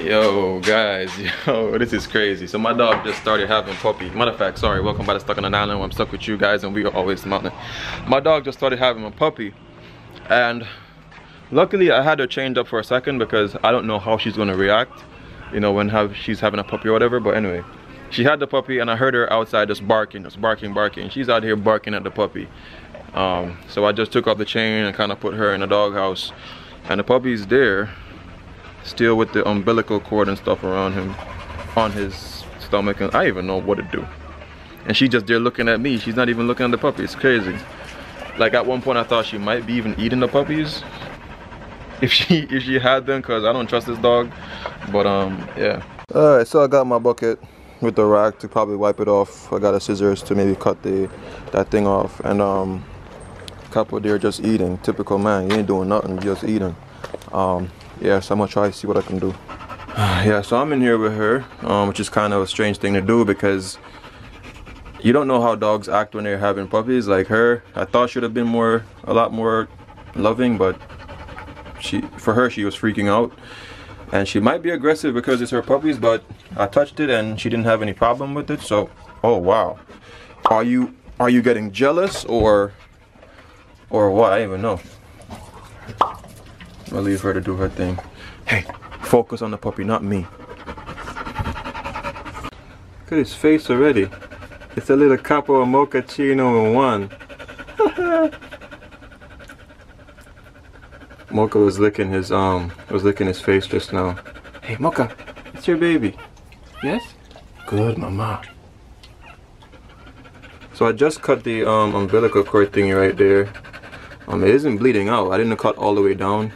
Yo guys, yo, this is crazy. So my dog just started having puppy. Matter of fact, sorry, welcome back to Stuck on an Island where I'm stuck with you guys and we are always mountain. My dog just started having a puppy, and luckily I had her chained up for a second because I don't know how she's gonna react, you know, when she's having a puppy or whatever. But anyway, she had the puppy and I heard her outside just barking. She's out here barking at the puppy. So I just took off the chain and kind of put her in the doghouse, and the puppy's there still with the umbilical cord and stuff around him, on his stomach, and I even know what to do. And she's just there looking at me. She's not even looking at the puppy. It's crazy. Like at one point I thought she might be even eating the puppies if she had them, because I don't trust this dog. But yeah. Alright, so I got my bucket with the rag to probably wipe it off. I got a scissors to maybe cut that thing off, and couple there just eating. Typical man, you ain't doing nothing, just eating. Yeah, so I'm gonna try to see what I can do. Yeah, so I'm in here with her, which is kind of a strange thing to do because you don't know how dogs act when they're having puppies. Like her, I thought should have been a lot more loving, but for her she was freaking out, and she might be aggressive because it's her puppies. But I touched it and she didn't have any problem with it. So, oh wow, are you getting jealous or what? I don't even know. I'll leave her to do her thing. Hey, focus on the puppy, not me. Look at his face already. It's a little capo mochaccino in one. Mocha was licking his face just now. Hey Mocha, it's your baby. Yes? Good mama. So I just cut the umbilical cord thingy right there. It isn't bleeding out. I didn't cut all the way down.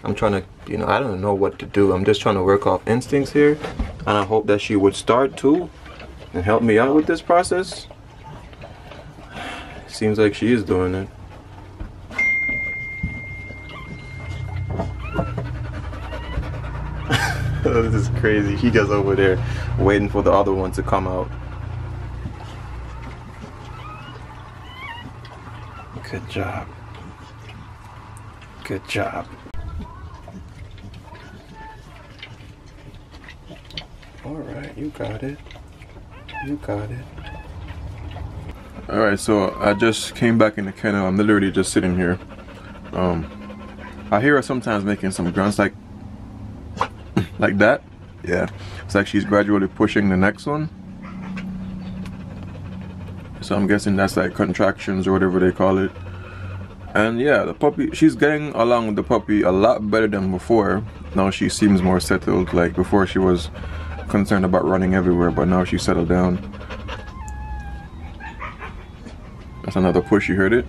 I'm trying to, you know, I don't know what to do. I'm just trying to work off instincts here, and I hope that she would start too and help me out with this process. Seems like she is doing it. This is crazy. He goes over there waiting for the other one to come out. Good job. Good job. Alright, you got it. You got it. Alright, so I just came back in the kennel. I'm literally just sitting here. I hear her sometimes making some grunts like that. Yeah. It's like she's gradually pushing the next one. So I'm guessing that's like contractions or whatever they call it. And yeah, the puppy, she's getting along with the puppy a lot better than before. Now she seems more settled. Like before she was concerned about running everywhere, but now she's settled down. That's another push, you heard it?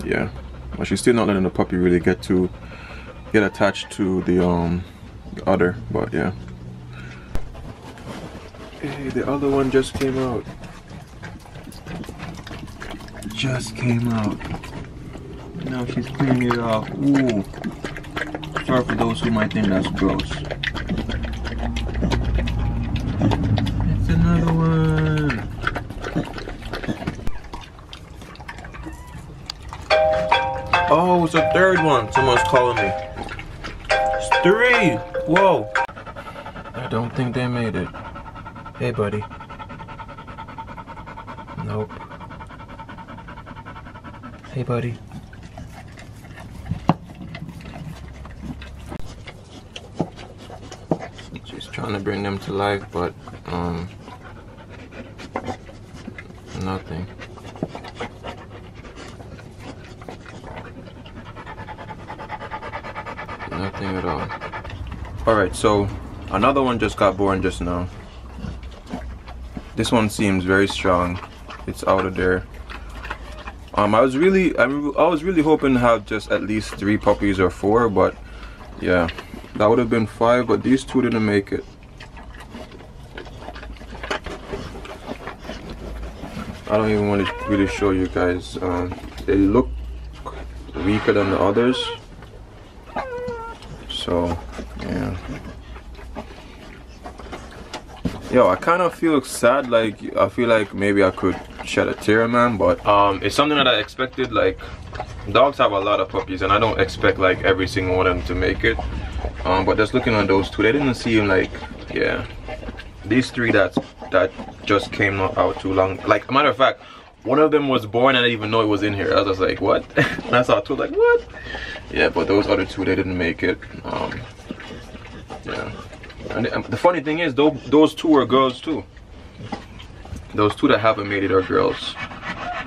Yeah. Well, she's still not letting the puppy really get attached to the udder, but yeah. Hey, the other one just came out. Just came out. Now she's cleaning it off. Ooh. Sorry for those who might think that's gross. It's another one. Oh, it's a third one. Someone's calling me. It's 3. Whoa. I don't think they made it. Hey, buddy. Nope. Hey, buddy. She's trying to bring them to life, but nothing. Nothing at all. Alright, so another one just got born just now. This one seems very strong. It's out of there. I was really hoping to have just at least 3 puppies or 4, but yeah, that would have been 5, but these 2 didn't make it. I don't even want to really show you guys. They look weaker than the others. So yeah. Yo, I kind of feel sad. Like I feel like maybe I could shed a tear, man. But it's something that I expected. Like Dogs have a lot of puppies, and I don't expect like every single one of them to make it. But just looking on those two, they didn't seem like, yeah. These three that just came not out too long. Like, a matter of fact, one of them was born and I didn't even know it was in here. I was just like, what? And I saw two, like, what? Yeah, but those other two, they didn't make it. Yeah. And the funny thing is, those two are girls too. Those two that haven't made it are girls.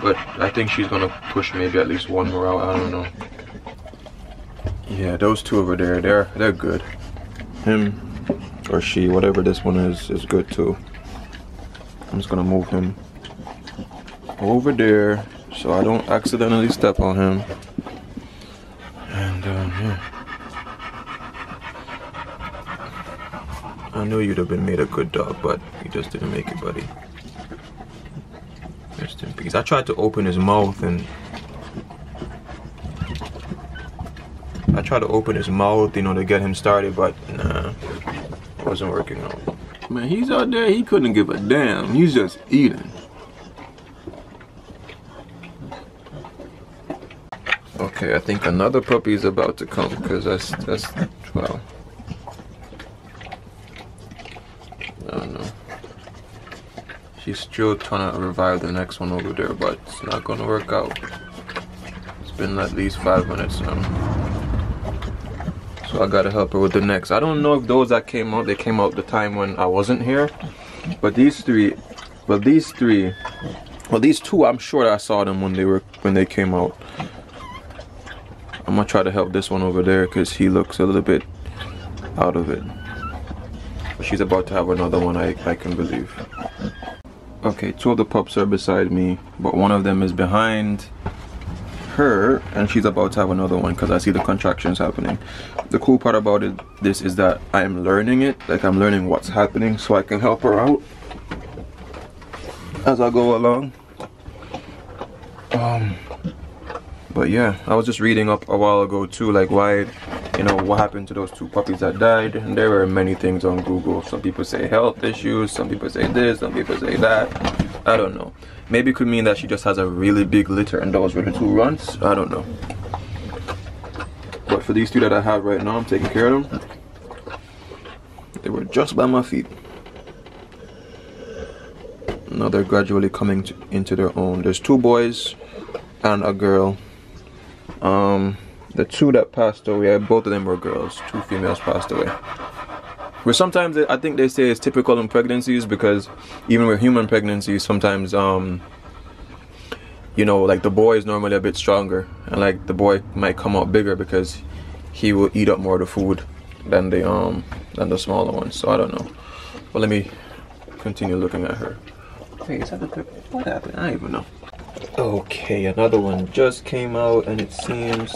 But I think she's gonna push maybe at least one more out. I don't know. Yeah, those two over there, they're good. Him or she, whatever this one is good too. I'm just gonna move him over there so I don't accidentally step on him. And yeah. I knew you'd have been made a good dog, but you just didn't make it, buddy. Rest in peace. I tried to open his mouth and you know, to get him started, but nah, it wasn't working out. Man, he's out there, he couldn't give a damn. He's just eating. Okay, I think another puppy is about to come, because that's well, I don't know. She's still trying to revive the next one over there, but it's not gonna work out. It's been at least 5 minutes now. So I gotta help her with the next. I don't know if those that came out, they came out the time when I wasn't here. But these two, I'm sure I saw them when they came out. I'm gonna try to help this one over there because he looks a little bit out of it. But she's about to have another one, I can believe. Okay, two of the pups are beside me, but one of them is behind her, and she's about to have another one because I see the contractions happening. The cool part about this is that I'm learning it, like I'm learning what's happening so I can help her out as I go along. But yeah, I was just reading up a while ago too, like why, you know, what happened to those two puppies that died, and there were many things on Google. Some people say health issues, some people say this, some people say that. I don't know. Maybe it could mean that she just has a really big litter and those were the two runs. I don't know. But for these two that I have right now, I'm taking care of them. They were just by my feet. Now they're gradually coming into their own. There's two boys and a girl. The two that passed away, both of them were girls. Two females passed away. Which sometimes I think they say it's typical in pregnancies, because even with human pregnancies, sometimes you know, like the boy is normally a bit stronger, and like the boy might come out bigger because he will eat up more of the food than the smaller one. So I don't know. But let me continue looking at her. Wait, is that the what happened? I don't even know. Okay, another one just came out, and it seems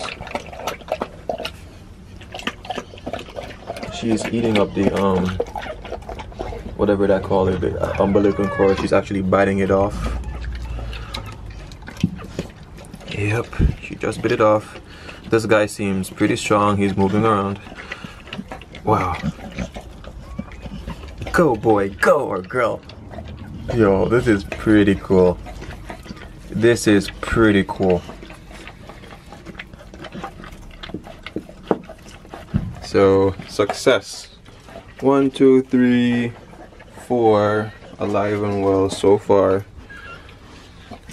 she's eating up the whatever that call it, the umbilical cord. She's actually biting it off. Yep, she just bit it off. This guy seems pretty strong. He's moving around. Wow. Go boy, go, or girl. Yo, this is pretty cool. This is pretty cool. So, success. 1, 2, 3, 4 alive and well so far.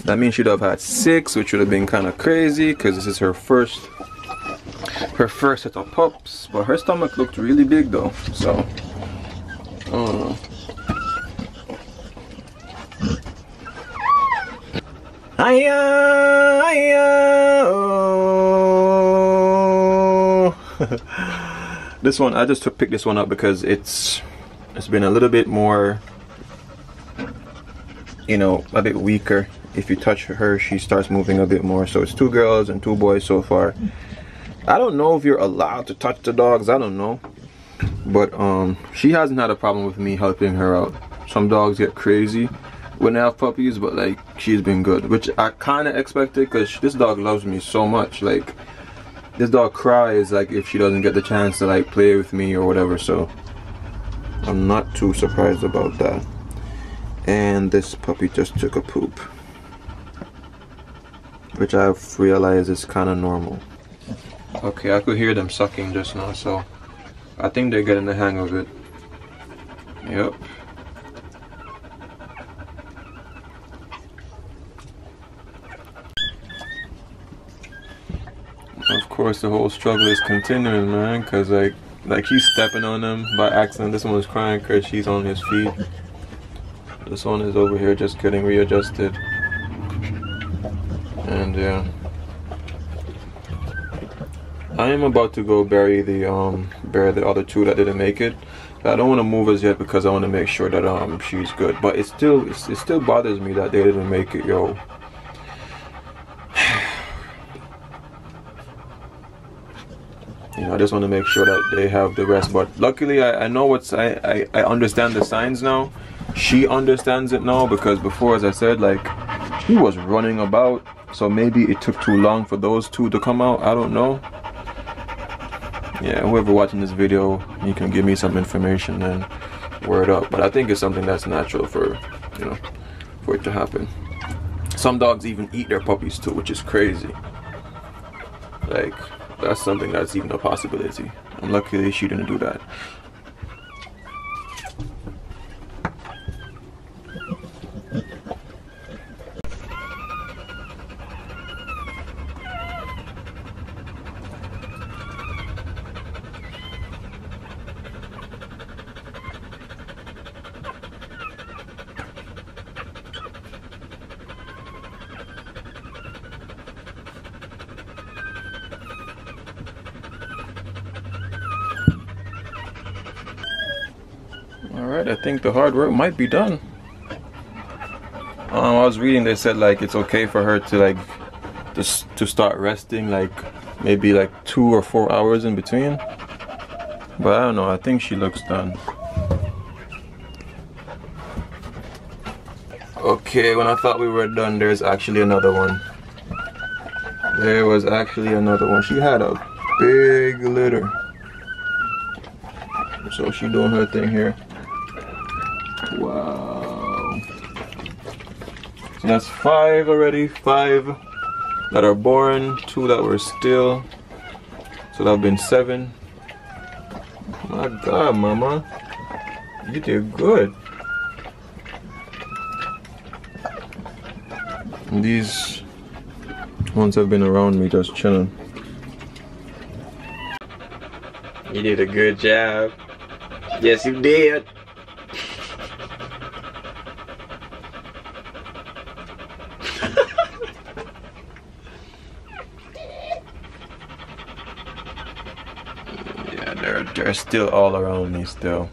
That means she'd have had 6, which would have been kind of crazy because this is her first set of pups. But her stomach looked really big though, so I don't know. This one, I just picked this one up because it's been a little bit more, you know, a bit weaker. If you touch her, she starts moving a bit more. So it's 2 girls and 2 boys so far. I don't know if you're allowed to touch the dogs, I don't know. But she hasn't had a problem with me helping her out. Some dogs get crazy when they have puppies, but like she's been good, which I kind of expected because this dog loves me so much. Like this dog cries like if she doesn't get the chance to like play with me or whatever, so I'm not too surprised about that. And this puppy just took a poop, which I've realized is kind of normal. Okay, I could hear them sucking just now, so I think they're getting the hang of it. Yep. Of course, the whole struggle is continuing, man, because like he's stepping on them by accident. This one was crying because she's on his feet. This one is over here just getting readjusted. And yeah, I am about to go bury the other two that didn't make it. I don't want to move as yet because I want to make sure that she's good. But it still bothers me that they didn't make it, yo. You know, I just want to make sure that they have the rest. But luckily, I know what's I understand the signs now. She understands it now, because before, as I said, like, he was running about. So maybe it took too long for those two to come out. I don't know. Yeah, whoever watching this video, you can give me some information and word up. But I think it's something that's natural for, you know, for it to happen. Some dogs even eat their puppies too, which is crazy. Like, that's something that's even a possibility. And luckily she didn't do that. Alright, I think the hard work might be done. I was reading, they said like it's okay for her to like to start resting, like maybe like 2 or 4 hours in between. But I don't know, I think she looks done. Okay, when I thought we were done, there's actually another one. There was actually another one. She had a big litter. So she doing her thing here. Wow. So that's 5 already. 5 that are born, 2 that were still. So that have been 7. My God, mama. You did good. And these ones have been around me just chilling. You did a good job. Yes, you did. Yeah, they're still all around me still.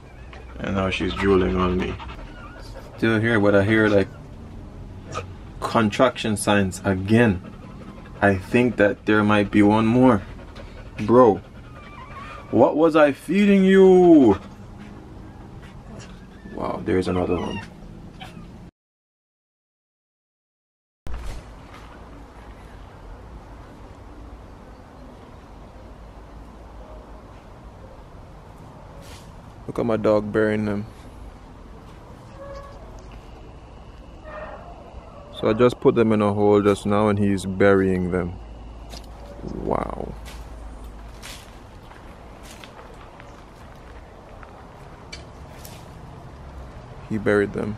And now she's drooling on me. Still here, but I hear like contraction signs again. I think that there might be one more. Bro, what was I feeding you? Wow, there's another one. Look at my dog burying them. So I just put them in a hole just now and he's burying them. Wow. He buried them.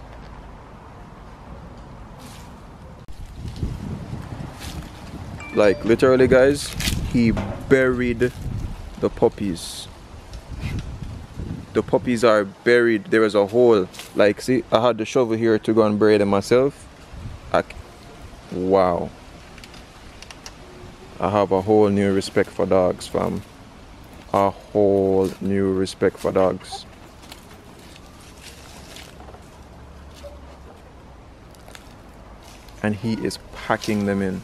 Like literally, guys, he buried the puppies. The puppies are buried. There is a hole. Like, see, I had the shovel here to go and bury them myself. Wow. I have a whole new respect for dogs, fam. A whole new respect for dogs. And he is packing them in.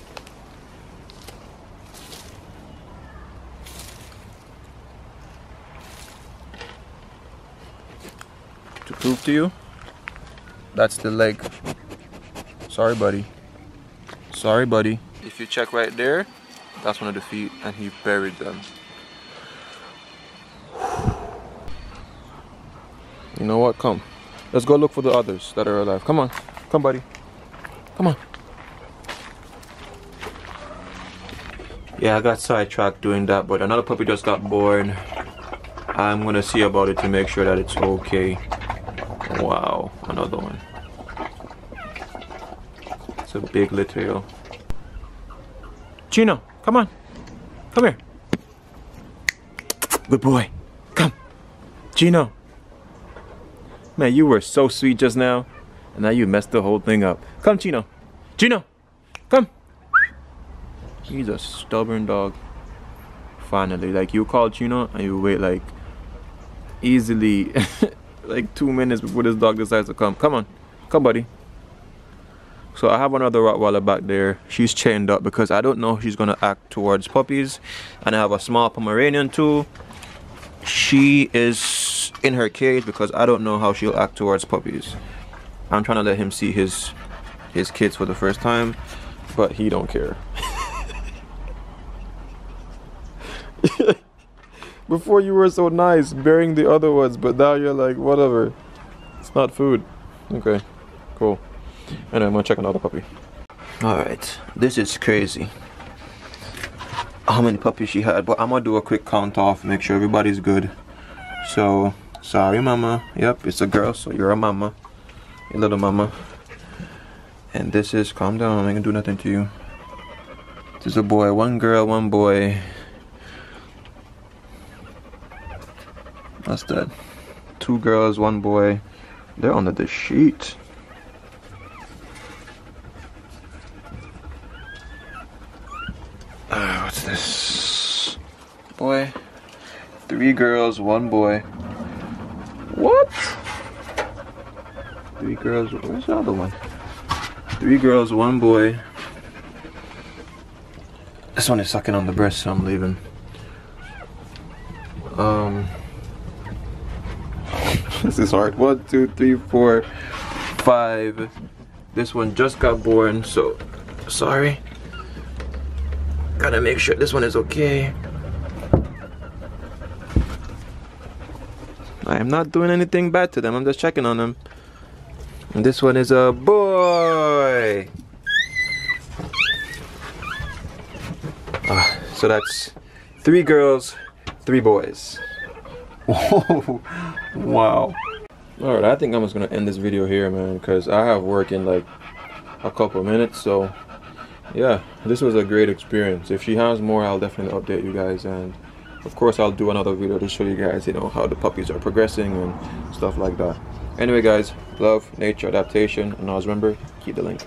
To prove to you, that's the leg. Sorry, buddy. Sorry, buddy. If you check right there, that's one of the feet, and he buried them. You know what? Come. Let's go look for the others that are alive. Come on. Come, buddy. Come on. Yeah, I got sidetracked doing that, but another puppy just got born. I'm gonna see about it to make sure that it's okay. Wow, another one. It's a big litter, yo. Chino, come on. Come here. Good boy. Come. Chino. Man, you were so sweet just now, and now you messed the whole thing up. Come, Chino. Chino, come. He's a stubborn dog. Finally, like you call Chino and you wait like easily like 2 minutes before this dog decides to come. Come on, come buddy. So I have another Rottweiler back there. She's chained up because I don't know if she's gonna act towards puppies. And I have a small Pomeranian too. She is in her cage because I don't know how she'll act towards puppies. I'm trying to let him see his kids for the first time, but he don't care. Before you were so nice bearing the other ones, but now you're like, whatever, it's not food. Okay, cool. And I'm gonna check another puppy. Alright, this is crazy how many puppies she had, but I'm gonna do a quick count off, make sure everybody's good. So, sorry mama, yep, it's a girl, so you're a mama, a little mama. And this is, calm down, I ain't gonna do nothing to you. This is a boy, one girl, one boy. That's that. 2 girls, 1 boy. They're under the sheet. What's this? Boy. 3 girls, 1 boy. What? 3 girls. Where's the other one? 3 girls, 1 boy. This one is sucking on the breast, so I'm leaving. This is hard. 1, 2, 3, 4, 5. This one just got born, so sorry. Gotta make sure this one is okay. I am not doing anything bad to them, I'm just checking on them. And this one is a boy. So that's 3 girls, 3 boys. Whoa, wow. Alright, I think I'm just gonna end this video here, man, because I have work in like a couple of minutes. So yeah, this was a great experience. If she has more, I'll definitely update you guys, and of course I'll do another video to show you guys, you know, how the puppies are progressing and stuff like that. Anyway guys, love, nature, adaptation, and always remember, keep the link.